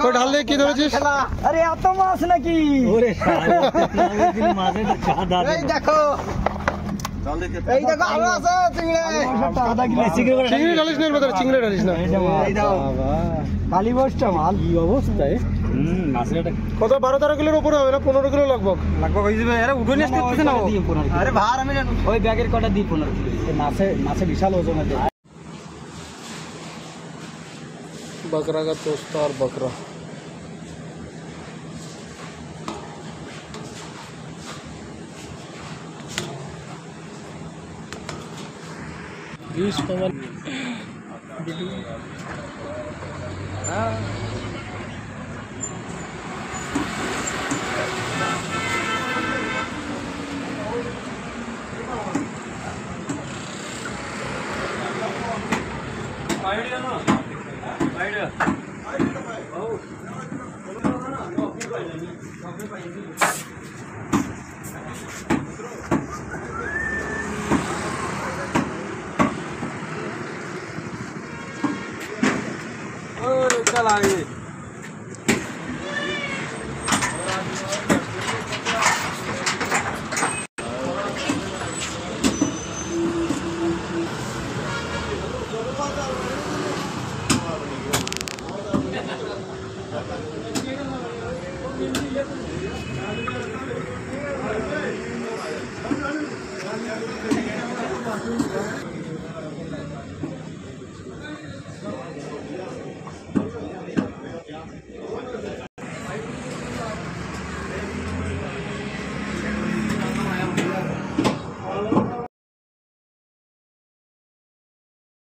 তো ঢাল দে কি ধরেছিস? আরে এত মাছ নাকি? ওরে এই দেখো এই দেখো আরো আছে চিংড়ি। চিংড়ি ঢালিস না এর ভেতরে, চিংড়ি ঢালিস না। এই দাও কালী বসটা মাল কি অবস্থায়। কত 12-13 কিলোর উপরে হবে না? 15 কিলো লাগবে হয়ে যাবে। আরে উঠে নিয়ে আসতেছে না। আরে ভার আমি জানি ওই ব্যাগের কটা দিই 15 কিলো। মাছে বিশাল ওজন আছে। बकरा का तोस्ता और बकरा चल आगे।